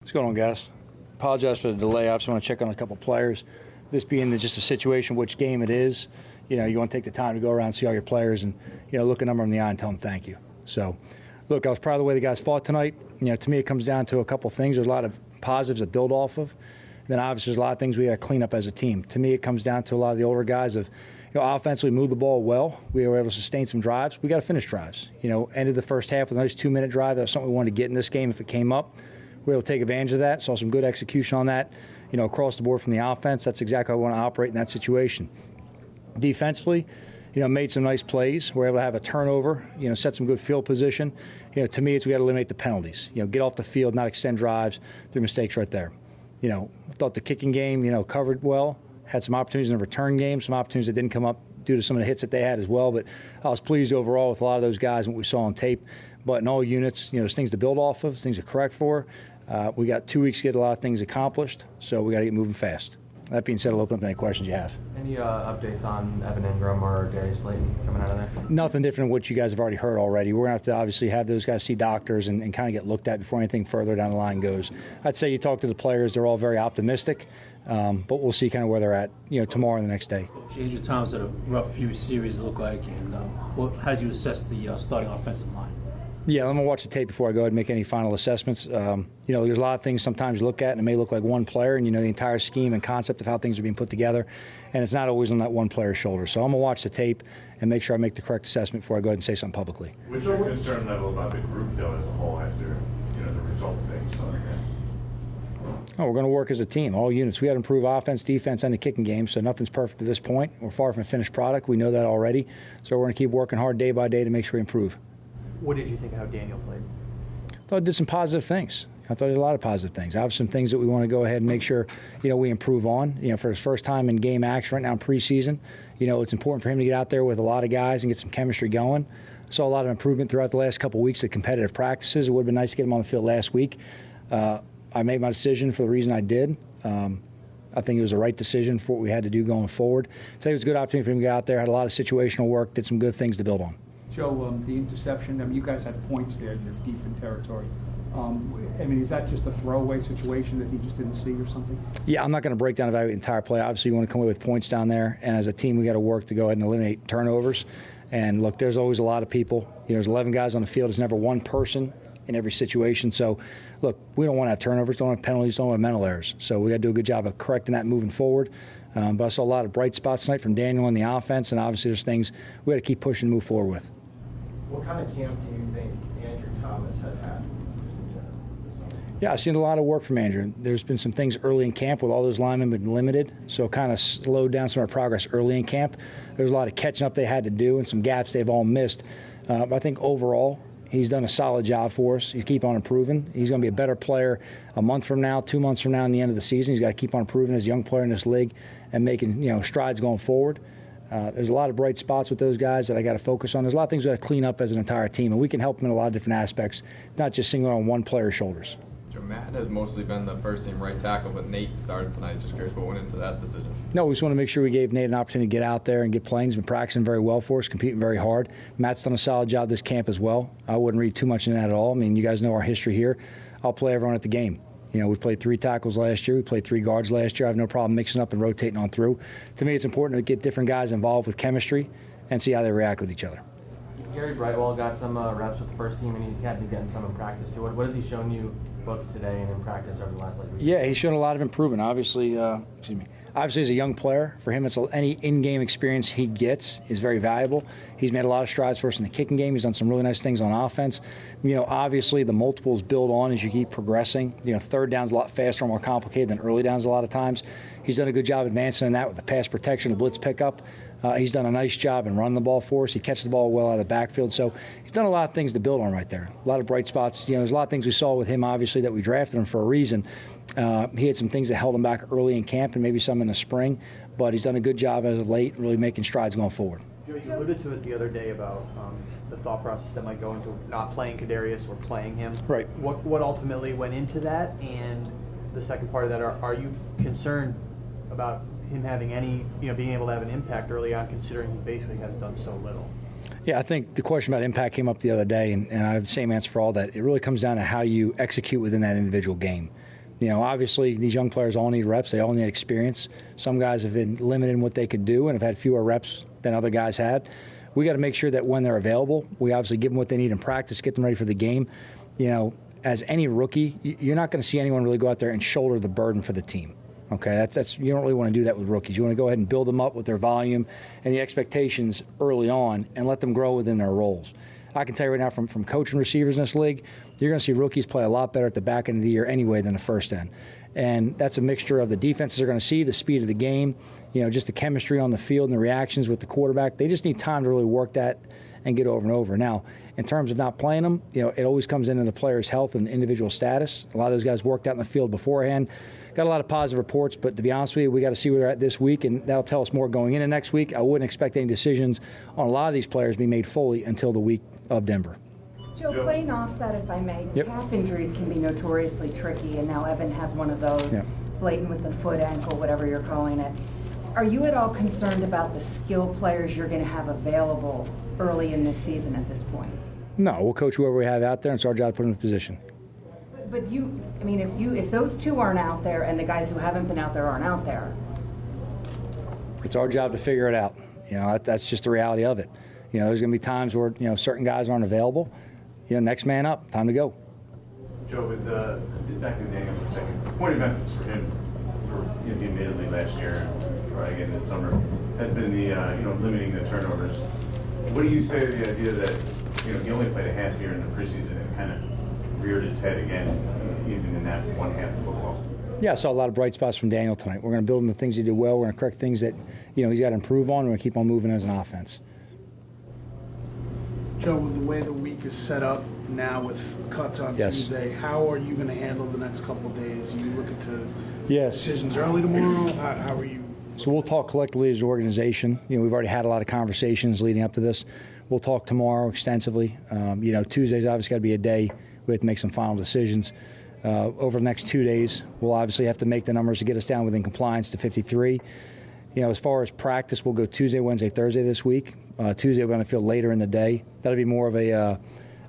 What's going on, guys? Apologize for the delay. I just want to check on a couple players. This being just a situation, which game it is, you want to take the time to go around and see all your players and, look a number in the eye and tell them thank you. So, look, I was proud of the way the guys fought tonight. To me, it comes down to a couple things. There's a lot of positives that build off of. And then, obviously, there's a lot of things we got to clean up as a team. To me, it comes down to a lot of the older guys of, offensively moved the ball well. We were able to sustain some drives. We got to finish drives. Ended the first half with a nice 2-minute drive. That was something we wanted to get in this game if it came up. We were able to take advantage of that. Saw some good execution on that, across the board from the offense. That's exactly how we want to operate in that situation. Defensively, made some nice plays. We're able to have a turnover, set some good field position. To me, we got to eliminate the penalties. Get off the field, not extend drives through mistakes right there. I thought the kicking game, covered well. Had some opportunities in the return game, some opportunities that didn't come up due to some of the hits that they had as well. But I was pleased overall with a lot of those guys and what we saw on tape. But in all units, there's things to build off of, things to correct for. We got 2 weeks to get a lot of things accomplished, so we got to get moving fast. That being said, I'll open up any questions you have. Any updates on Evan Ingram or Darius Slayton coming out of there? Nothing different than what you guys have already heard already. We're going to have to obviously have those guys see doctors and kind of get looked at before anything further down the line goes. I'd say you talk to the players, they're all very optimistic, but we'll see kind of where they're at, tomorrow and the next day. Andrew Thomas had a rough few series, it looked like, and how did you assess the starting offensive line? Yeah, I'm going to watch the tape before I go ahead and make any final assessments. There's a lot of things sometimes you look at and it may look like one player and the entire scheme and concept of how things are being put together, and it's not always on that one player's shoulder. So I'm going to watch the tape and make sure I make the correct assessment before I go ahead and say something publicly. What's your concern level about the group, though, as a whole after the results that you saw again? Oh, we're going to work as a team, all units. We got to improve offense, defense, and the kicking game, so nothing's perfect at this point. We're far from a finished product. We know that already. So we're going to keep working hard day by day to make sure we improve. What did you think of how Daniel played? I thought he did some positive things. I thought he did a lot of positive things. I have some things that we want to go ahead and make sure, we improve on. For his first time in game action right now in preseason, it's important for him to get out there with a lot of guys and get some chemistry going. Saw a lot of improvement throughout the last couple of weeks of competitive practices. It would have been nice to get him on the field last week. I made my decision for the reason I did. I think it was the right decision for what we had to do going forward. Today was a good opportunity for him to get out there, had a lot of situational work, did some good things to build on. Joe, the interception, you guys had points there, you're deep in territory. Is that just a throwaway situation that he just didn't see or something? Yeah, I'm not going to break down and evaluate the entire play. Obviously, you want to come away with points down there, and as a team, we got to work to go ahead and eliminate turnovers. And look, there's always a lot of people. There's 11 guys on the field. There's never one person in every situation. So, look, we don't want to have turnovers, don't have penalties, don't have mental errors. So we got to do a good job of correcting that moving forward. But I saw a lot of bright spots tonight from Daniel on the offense, and obviously there's things we got to keep pushing and move forward with. What kind of camp do you think Andrew Thomas has had? Yeah, I've seen a lot of work from Andrew. There's been some things early in camp with all those linemen been limited, so it kind of slowed down some of our progress early in camp. There's a lot of catching up they had to do and some gaps they've all missed. But I think overall, he's done a solid job for us. He's keep on improving. He's going to be a better player a month from now, 2 months from now, in the end of the season. He's got to keep on improving as a young player in this league and making strides going forward. There's a lot of bright spots with those guys that I got to focus on. There's a lot of things we got to clean up as an entire team, and we can help them in a lot of different aspects, not just single on one player's shoulders. Joe, Matt has mostly been the first-team right tackle, but Nate started tonight. Just curious what went into that decision. No, we just want to make sure we gave Nate an opportunity to get out there and get playing. He's been practicing very well for us, competing very hard. Matt's done a solid job this camp as well. I wouldn't read too much into that at all. You guys know our history here. I'll play everyone at the game. We played 3 tackles last year. We played 3 guards last year. I have no problem mixing up and rotating on through. To me, it's important to get different guys involved with chemistry and see how they react with each other. Gary Brightwell got some reps with the first team, and he had been getting some in practice too. What has he shown you both today and in practice over the last week? Yeah, he's shown a lot of improvement. Obviously, Obviously, as a young player, for him, any in-game experience he gets is very valuable. He's made a lot of strides for us in the kicking game. He's done some really nice things on offense. Obviously, the multiples build on as you keep progressing. Third down's a lot faster and more complicated than early downs a lot of times. He's done a good job advancing in that with the pass protection, the blitz pickup. He's done a nice job in running the ball for us. He catches the ball well out of the backfield. So he's done a lot of things to build on right there. A lot of bright spots. There's a lot of things we saw with him, obviously, that we drafted him for a reason. He had some things that held him back early in camp and maybe some in the spring, but he's done a good job as of late, really making strides going forward. You alluded to it the other day about the thought process that might go into not playing Kadarius or playing him. Right. What ultimately went into that? And the second part of that, are you concerned about him having any, being able to have an impact early on, considering he basically has done so little? Yeah, I think the question about impact came up the other day, and I have the same answer for all that. It really comes down to how you execute within that individual game. Obviously these young players all need reps. They all need experience. Some guys have been limited in what they could do and have had fewer reps than other guys had. We got to make sure that when they're available, we obviously give them what they need in practice, get them ready for the game. As any rookie, you're not going to see anyone really go out there and shoulder the burden for the team. Okay, that's you don't really want to do that with rookies. You want to go ahead and build them up with their volume and the expectations early on and let them grow within their roles. I can tell you right now from coaching receivers in this league, you're going to see rookies play a lot better at the back end of the year anyway than the first end. And that's a mixture of the defenses are going to see, the speed of the game, just the chemistry on the field and the reactions with the quarterback. They just need time to really work that and get over and over. Now, in terms of not playing them, it always comes into the player's health and individual status. A lot of those guys worked out in the field beforehand. Got a lot of positive reports, but to be honest with you, we got to see where they're at this week, and that'll tell us more going into next week. I wouldn't expect any decisions on a lot of these players to be made fully until the week of Denver. Joe, playing off that, if I may, Yep. calf injuries can be notoriously tricky, and now Evan has one of those. Yep. Slayton with the foot, ankle, whatever you're calling it. Are you at all concerned about the skill players you're going to have available early in this season at this point? No, we'll coach whoever we have out there, and it's our job to put them in position. But if those two aren't out there and the guys who haven't been out there aren't out there, It's our job to figure it out. That's just the reality of it. There's going to be times where certain guys aren't available. Next man up, time to go. Joe, with back to Daniel for a second, the point of emphasis for him, admittedly last year, or again this summer, has been the limiting the turnovers. What do you say to the idea that he only played a half year in the preseason and kind of reared its head again, even in that one half of football? Yeah, I saw a lot of bright spots from Daniel tonight. We're going to build him the things he did well. We're going to correct things that he's got to improve on. We're going to keep on moving as an offense. Joe, with the way the week is set up now with cuts on Yes. Tuesday, how are you going to handle the next couple of days? Are you looking to Yes. decisions early tomorrow? How are you? So we'll talk collectively as an organization. We've already had a lot of conversations leading up to this. We'll talk tomorrow extensively. Tuesday's obviously got to be a day we have to make some final decisions. Over the next 2 days, we'll obviously have to make the numbers to get us down within compliance to 53. As far as practice, we'll go Tuesday, Wednesday, Thursday this week. Tuesday, we're going to field later in the day. That'll be more of a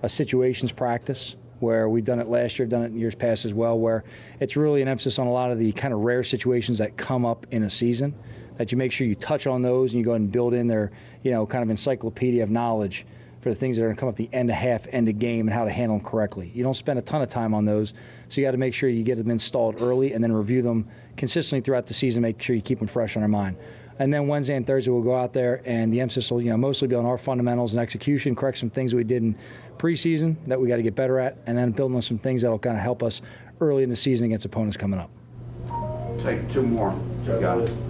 situations practice where we've done it last year, done it in years past as well, where it's really an emphasis on a lot of the kind of rare situations that come up in a season, that you make sure you touch on those and you go ahead and build in their, kind of encyclopedia of knowledge for the things that are going to come up at the end of half, end of game, and how to handle them correctly. You don't spend a ton of time on those, so you got to make sure you get them installed early and then review them consistently throughout the season, make sure you keep them fresh on our mind. And then Wednesday and Thursday we'll go out there, and the emphasis will mostly be on our fundamentals and execution, correct some things we did in preseason that we got to get better at, and then building on some things that will kind of help us early in the season against opponents coming up. Take two more. Joe,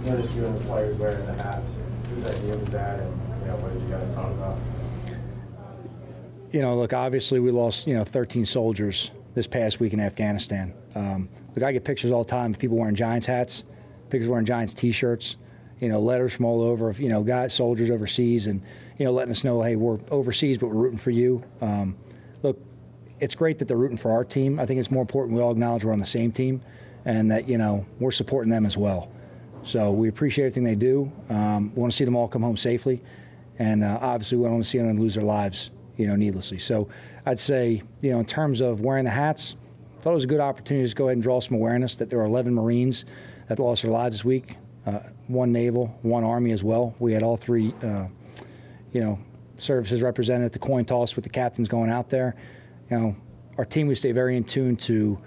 noticed you and the players wearing the hats. Whose idea was that, and what did you guys talk about? Look, obviously we lost, 13 soldiers this past week in Afghanistan. Look, I get pictures all the time of people wearing Giants hats, pictures wearing Giants T-shirts, letters from all over of, guys, soldiers overseas, and, letting us know, hey, we're overseas, but we're rooting for you. Look, it's great that they're rooting for our team. I think it's more important we all acknowledge we're on the same team and that, we're supporting them as well. So we appreciate everything they do. We want to see them all come home safely, and obviously we don't want to see them lose their lives, needlessly. So I'd say, in terms of wearing the hats, I thought it was a good opportunity to just go ahead and draw some awareness that there were 11 Marines that lost their lives this week, one Naval, one Army as well. We had all three, services represented at the coin toss with the captains going out there. Our team, we stay very in tune to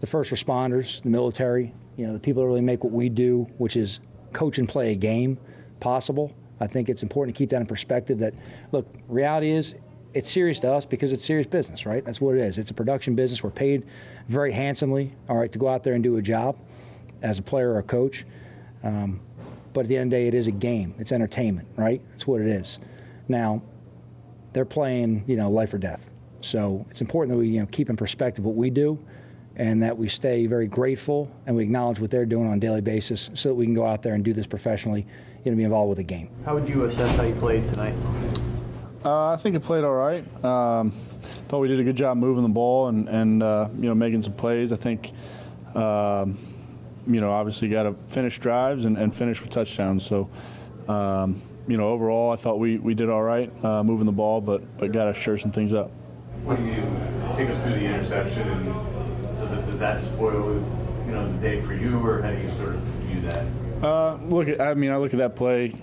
the first responders, the military, the people that really make what we do, which is coach and play a game possible. I think it's important to keep that in perspective that, look, reality is it's serious to us because it's serious business, right? That's what it is. It's a production business. We're paid very handsomely, all right, to go out there and do a job as a player or a coach. But at the end of the day, it is a game. It's entertainment, right? That's what it is. Now, they're playing, life or death. So it's important that we, keep in perspective what we do and that we stay very grateful and we acknowledge what they're doing on a daily basis so that we can go out there and do this professionally, be involved with the game. How would you assess how you played tonight? I think it played all right. Thought we did a good job moving the ball and making some plays. I think, obviously got to finish drives and finish with touchdowns. So, overall, I thought we did all right moving the ball, but got to sure some things up. When you take us through the interception, and does that spoil the day for you, or how do you sort of view that? I look at that play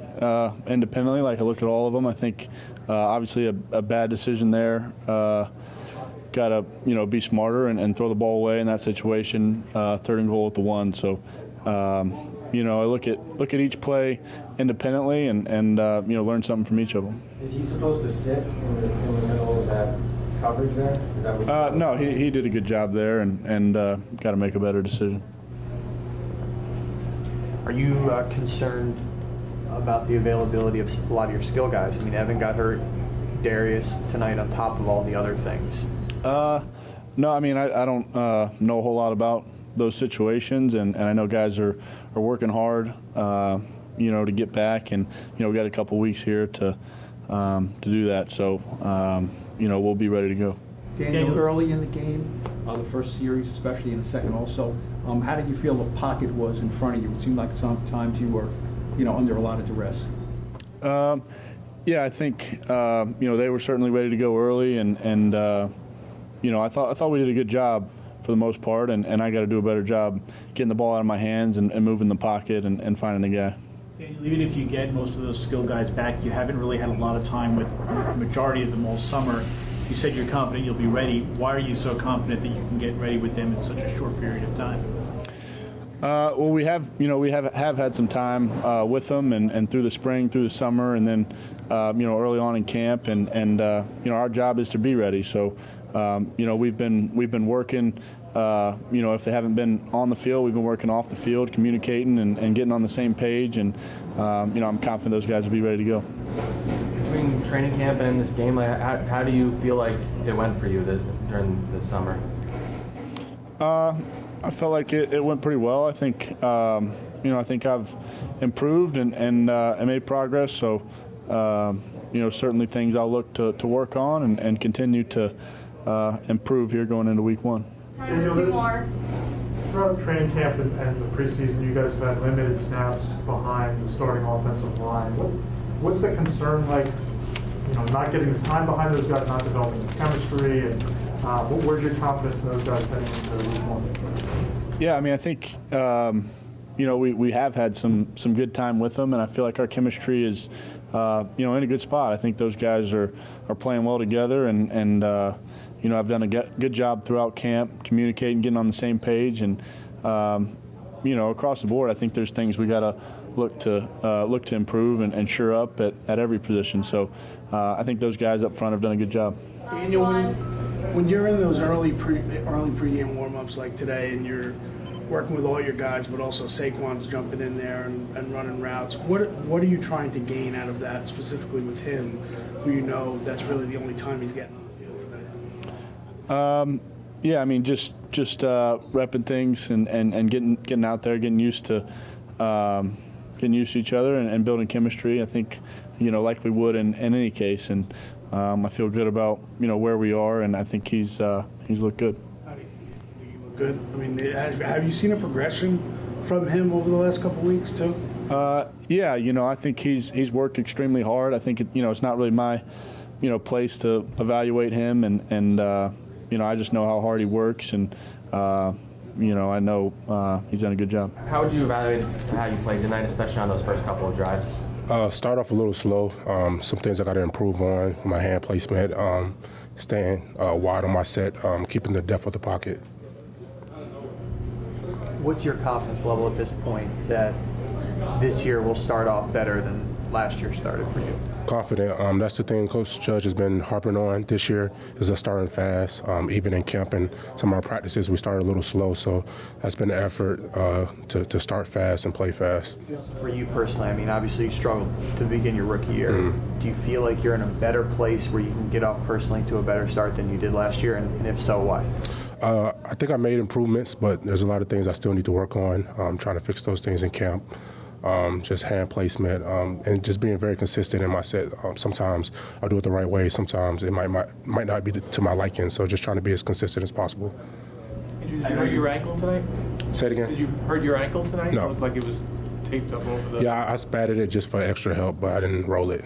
independently. Like I look at all of them. I think obviously a bad decision there. Got to be smarter and throw the ball away in that situation. 3rd and goal at the 1. So I look at each play independently and learn something from each of them. Is he supposed to sit in the middle of that coverage there? Is that what No, he did a good job there and got to make a better decision. Are you concerned about the availability of a lot of your skill guys? I mean, Evan got hurt, Darius tonight on top of all the other things. No, I mean, I don't know a whole lot about those situations, and I know guys are working hard, to get back, and we got a couple weeks here to do that. So, we'll be ready to go. Daniel, early in the game, the first series, especially in the second also, how did you feel the pocket was in front of you? It seemed like sometimes you were, under a lot of duress. Yeah, I think they were certainly ready to go early, and I thought we did a good job for the most part, and I got to do a better job getting the ball out of my hands and moving the pocket and finding the guy. Daniel, even if you get most of those skill guys back, you haven't really had a lot of time with the majority of them all summer. You said you're confident you'll be ready. Why are you so confident that you can get ready with them in such a short period of time? Well, we have had some time with them and through the spring, through the summer, and then early on in camp, and our job is to be ready. So we've been working. If they haven't been on the field, we've been working off the field, communicating and getting on the same page. And I'm confident those guys will be ready to go. Between training camp and this game, how do you feel like it went for you during the summer? I felt like it went pretty well. I think I think I've improved and made progress. So certainly things I'll look to work on and continue to improve here going into week 1. Time for 2 more. Throughout training camp and the preseason, you guys have had limited snaps behind the starting offensive line. What's the concern like? Not getting the time behind those guys, not developing the chemistry, and where's your confidence in those guys heading into week 1? Yeah, I mean, I think we have had some good time with them, and I feel like our chemistry is in a good spot. I think those guys are playing well together, and I've done a good job throughout camp, communicating, getting on the same page, and across the board, I think there's things we got to look to improve and shore up at every position. So I think those guys up front have done a good job. Daniel, when you're in those early pregame warm-ups like today, and you're working with all your guys, but also Saquon's jumping in there and running routes, what are you trying to gain out of that, specifically with him, who that's really the only time he's getting on the field today? Yeah, I mean, just repping things and getting out there, getting used to each other and building chemistry. I think, like we would in any case, and I feel good about where we are, and I think he's looked good. How do you look good? I mean, have you seen a progression from him over the last couple of weeks too? Yeah, I think he's worked extremely hard. I think it's not really my place to evaluate him, and I just know how hard he works, and I know he's done a good job. How would you evaluate how you played tonight, especially on those first couple of drives? Start off a little slow. Some things I got to improve on. My hand placement, staying wide on my set, keeping the depth of the pocket. What's your confidence level at this point that this year will start off better than last year started for you? Confident. That's the thing Coach Judge has been harping on this year is starting fast. Even in camp and some of our practices, we started a little slow. So that's been an effort to start fast and play fast. Just for you personally, I mean, obviously you struggled to begin your rookie year. Do you feel like you're in a better place where you can get off personally to a better start than you did last year? And if so, why? I think I made improvements, but there's a lot of things I still need to work on. I'm trying to fix those things in camp. Just hand placement, and just being very consistent in my set. Sometimes I'll do it the right way. Sometimes it might not be to my liking. So just trying to be as consistent as possible. Did you hurt your ankle tonight? Say it again. Did you hurt your ankle tonight? No. It looked like it was taped up over the... Yeah, I spatted it just for extra help, but I didn't roll it.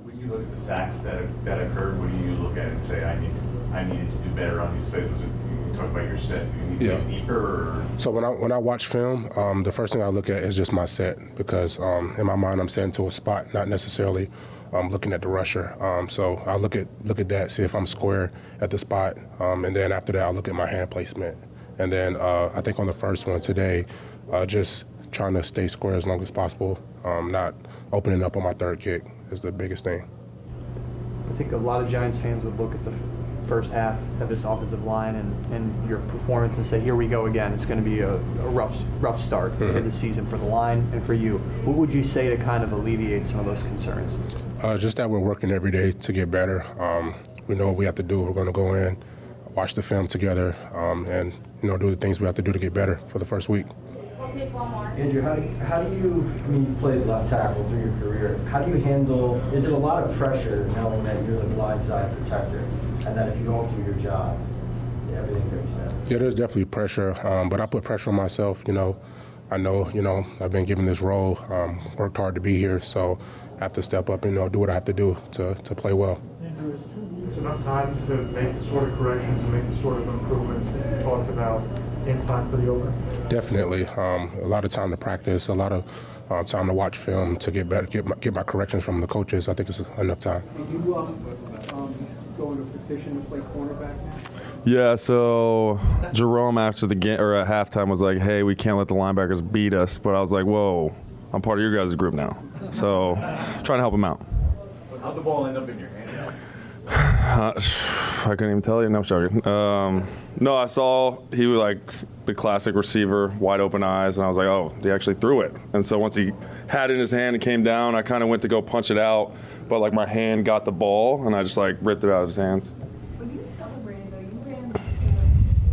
When you look at the sacks that occurred, what do you look at and say, I needed to do better on these plays? You talk about your set. Do you need to get deeper? Or? So when I watch film, the first thing I look at is just my set because in my mind I'm setting to a spot, not necessarily looking at the rusher. So I look at that, see if I'm square at the spot, and then after that I look at my hand placement. And then I think on the first one today, just trying to stay square as long as possible, not opening up on my third kick is the biggest thing. I think a lot of Giants fans would look at the first half of this offensive line and your performance and say, here we go again. It's going to be a rough start to the season for the line and for you. What would you say to kind of alleviate some of those concerns? Just that we're working every day to get better. We know what we have to do. We're going to go in, watch the film together, and do the things we have to do to get better for the first week. We'll take one more. Andrew, how do you, I mean, you played left tackle through your career. How do you handle, is it a lot of pressure knowing that you're the blindside protector and that if you don't do your job, everything breaks down? Yeah, there's definitely pressure, but I put pressure on myself. I know, I've been given this role, worked hard to be here, so I have to step up and do what I have to do to play well. Andrew, is 2 weeks enough time to make the sort of corrections and make the sort of improvements that you talked about in time for the opener? Definitely. A lot of time to practice, a lot of time to watch film to get better, get my corrections from the coaches. I think it's enough time. Did you go into petition to play cornerback? Yeah, so Jerome after the game or at halftime was like, "Hey, we can't let the linebackers beat us." But I was like, "Whoa, I'm part of your guys' group now." So trying to help him out. How'd the ball end up in your hand? I couldn't even tell you. No, I'm joking. No, I saw he was like the classic receiver, wide open eyes, and I was like, oh, he actually threw it. And so once he had it in his hand and came down, I kind of went to go punch it out, but like my hand got the ball, and I just like ripped it out of his hands. When you celebrated, though, you ran to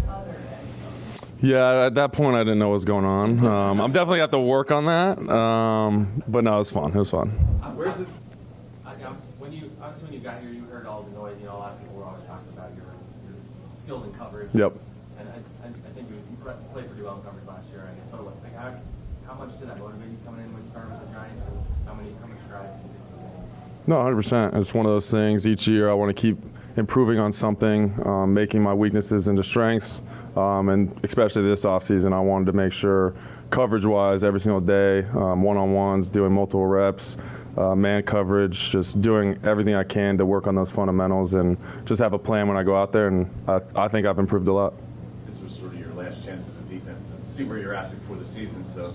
the other end. Yeah, at that point, I didn't know what was going on. I'm definitely have to work on that, but no, it was fun. It was fun. Where's the? When you got here, you heard all the noise. A lot of people were always talking about your skills and coverage. Yep. And I think you played pretty well in coverage last year. I guess. But like, how much did that motivate you coming in when you started with the Giants, and how much drive did you get? No, 100%. It's one of those things. Each year, I want to keep improving on something, making my weaknesses into strengths, and especially this offseason, I wanted to make sure coverage-wise every single day, one-on-ones, doing multiple reps. Man coverage, just doing everything I can to work on those fundamentals and just have a plan when I go out there, and I think I've improved a lot. This was sort of your last chance as a defense to see where you're at before the season, so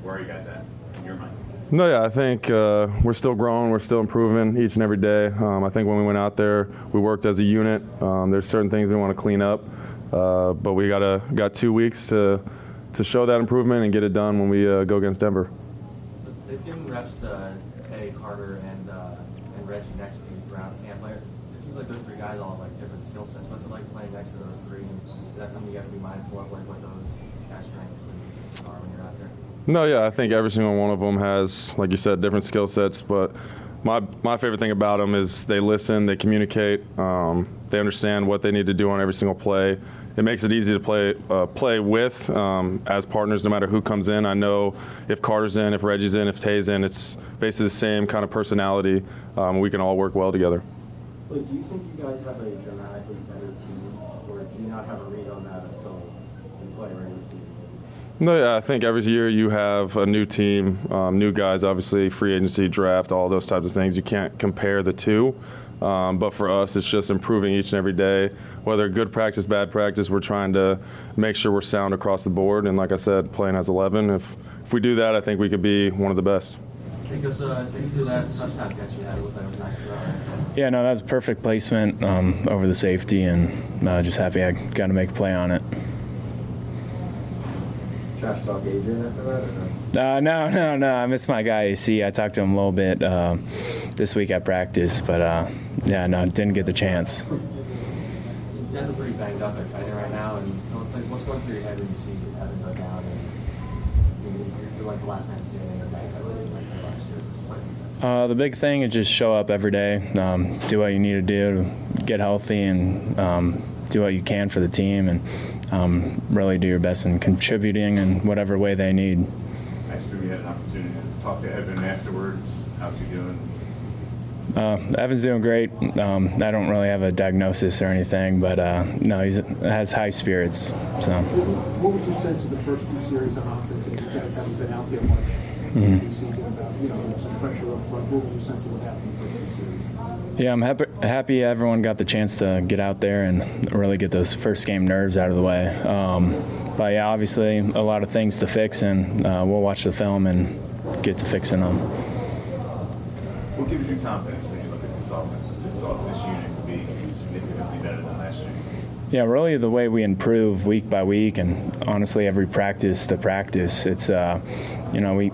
where are you guys at in your mind? No, yeah, I think we're still growing, we're still improving each and every day. I think when we went out there, we worked as a unit. There's certain things we want to clean up, but we got 2 weeks to show that improvement and get it done when we go against Denver. They've given reps to Teddy, Carter, and Reggie next to you throughout camp. It seems like those three guys all have like different skill sets. What's it like playing next to those three? And is that something you have to be mindful of, like what those guys' strengths are when you're out there? No, yeah, I think every single one of them has, like you said, different skill sets. But my favorite thing about them is they listen, they communicate, they understand what they need to do on every single play. It makes it easy to play with as partners, no matter who comes in. I know if Carter's in, if Reggie's in, if Tay's in, it's basically the same kind of personality. We can all work well together. But do you think you guys have a dramatically better team, or do you not have a read on that until you play regular season? No, yeah, I think every year you have a new team, new guys, obviously, free agency, draft, all those types of things. You can't compare the two. But for us, it's just improving each and every day. Whether good practice, bad practice, we're trying to make sure we're sound across the board. And like I said, playing as 11, if we do that, I think we could be one of the best. Take us through that touchdown catch you had with a nice throw. Yeah, no, that was perfect placement over the safety, and just happy I got to make a play on it. Trash talk Adrian after that, or no? No. I miss my guy AC. I talked to him a little bit this week at practice, but didn't get the chance. You guys are pretty banged up at tight end right now, and so it's like, what's going through your head when you see Evan go down, and you're like the last man standing, and guys that really like last year at this point? The big thing is just show up every day, do what you need to do to get healthy, and do what you can for the team, and really do your best in contributing in whatever way they need. Actually, we had an opportunity to talk to Evan afterwards. How's he doing? Evan's doing great. I don't really have a diagnosis or anything, but no, he has high spirits. So. What was your sense of the first two series on offense? And you guys haven't been out there much in the season about, some pressure up front. What was your sense of what happened in the first two series? Yeah, I'm happy everyone got the chance to get out there and really get those first game nerves out of the way. But yeah, obviously a lot of things to fix, and we'll watch the film and get to fixing them. What gives you confidence when you look at this offense, this unit to be significantly better than last year? Yeah, really the way we improve week by week, and honestly every practice to practice. It's we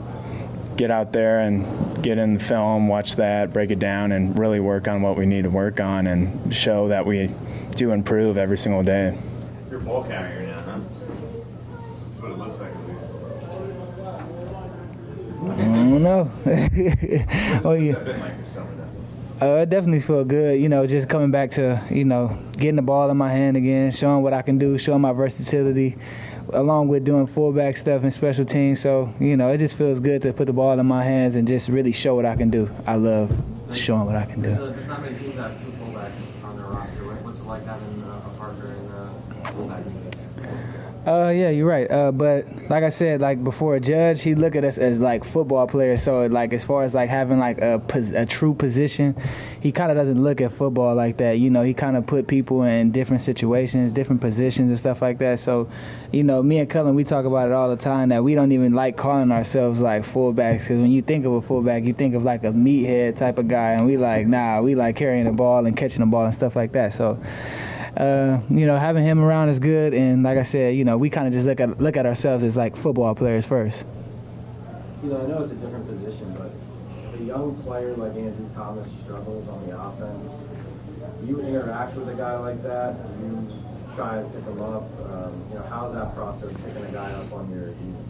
get out there and get in the film, watch that, break it down, and really work on what we need to work on and show that we do improve every single day. You're a ball carrier now, huh? That's what it looks like at least. I don't know. What's that been like this summer then? It definitely felt good, just coming back to, getting the ball in my hand again, showing what I can do, showing my versatility, along with doing fullback stuff and special teams. So, it just feels good to put the ball in my hands and just really show what I can do. I love showing what I can do. There's not many teams that have two fullbacks on their roster. What's it like having a Parker and a fullback? Yeah, you're right. But like I said, like before, a judge, he look at us as like football players. So like as far as like having like a true position, he kind of doesn't look at football like that. He kind of put people in different situations, different positions and stuff like that. So, me and Cullen, we talk about it all the time that we don't even like calling ourselves like fullbacks, because when you think of a fullback, you think of like a meathead type of guy, and we like carrying the ball and catching the ball and stuff like that. So. Having him around is good, and like I said, we kind of just look at ourselves as like football players first. I know it's a different position, but if a young player like Andrew Thomas struggles on the offense, do you interact with a guy like that? Do you try and pick him up? How's that process, picking a guy up on your unit?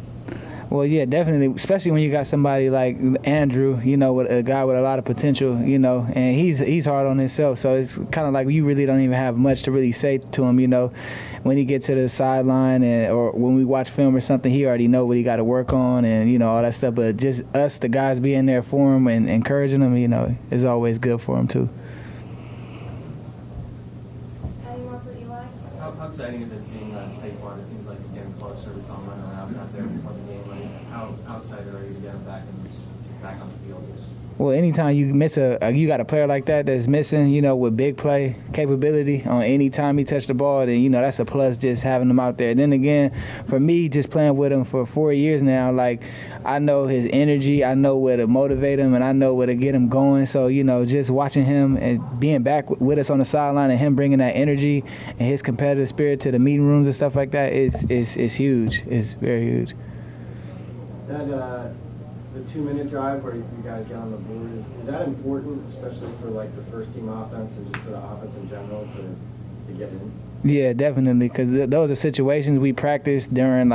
Well, yeah, definitely, especially when you got somebody like Andrew, with a guy with a lot of potential, and he's hard on himself. So it's kind of like you really don't even have much to really say to him, when he gets to the sideline or when we watch film or something, he already know what he got to work on and, all that stuff. But just us, the guys being there for him and encouraging him, is always good for him, too. How exciting is it seeing Saquon? It seems like he's getting closer. We saw him running around out there before the game. How excited are you to get him back on the field? Well, anytime you miss you got a player like that that's missing, with big play capability on any time he touched the ball, then, that's a plus just having him out there. Then again, for me, just playing with him for 4 years now, like, I know his energy, I know where to motivate him, and I know where to get him going. So, just watching him and being back with us on the sideline and him bringing that energy and his competitive spirit to the meeting rooms and stuff like that is huge. It's very huge. The 2-minute drive where you guys get on the board, is that important, especially for like the first team offense and just for the offense in general to get in? Yeah, definitely, because those are situations we practice during,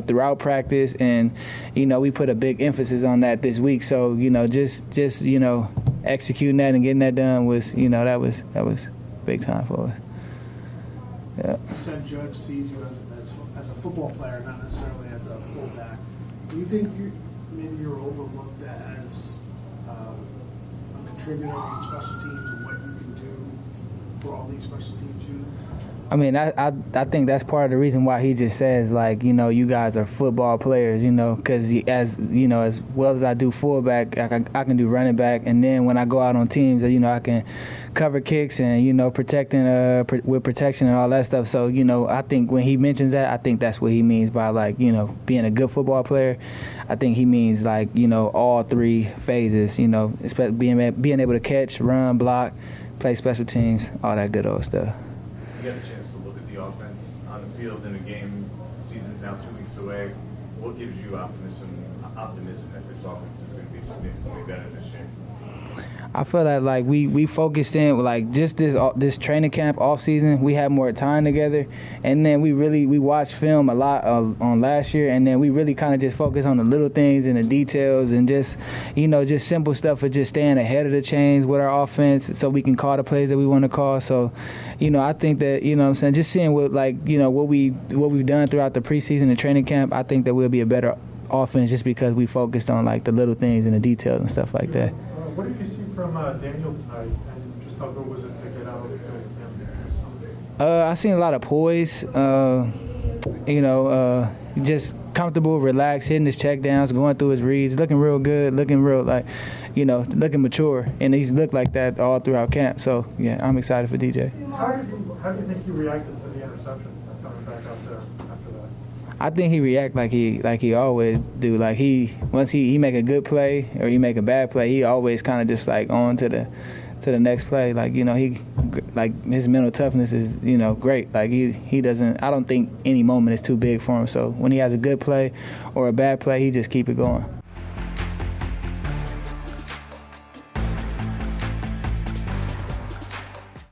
throughout practice, and, we put a big emphasis on that this week. So, just executing that and getting that done was, that was big time for us. Yeah. You said Judge sees you as a football player, not necessarily as a fullback. Do you think maybe you're overlooked as a contributor on special teams and what you can do for all these special teams units? I mean, I think that's part of the reason why he just says, you guys are football players, because as well as I do fullback, I can do running back, and then when I go out on teams, I can cover kicks and, protecting with protection and all that stuff. So, I think when he mentions that, I think that's what he means by, being a good football player. I think he means, all three phases, especially being able to catch, run, block, play special teams, all that good old stuff. You got a chance to look at the offense on the field in a game. The season's now 2 weeks away. What gives you optimism that this offense is going to be significantly better this year? I feel that we focused in just this training camp off season. We had more time together, and then we watched film a lot on last year, and then we really kind of just focused on the little things and the details and just simple stuff for just staying ahead of the chains with our offense, so we can call the plays that we want to call. So, I think that what I'm saying, just seeing what we've done throughout the preseason and training camp, I think that we'll be a better offense just because we focused on the little things and the details and stuff like that. What did you see from Daniel tonight, and just how good was it to get out with him? I seen a lot of poise. Just comfortable, relaxed, hitting his check downs, going through his reads, looking real good, looking real looking mature, and he's looked like that all throughout camp. So yeah, I'm excited for DJ. How do you think he reacted to the interception coming back out there after that? I think he react like he always do. Like once he make a good play or he make a bad play, he always kind of just like on to the next play. Like he his mental toughness is great. Like he doesn't. I don't think any moment is too big for him. So when he has a good play or a bad play, he just keep it going.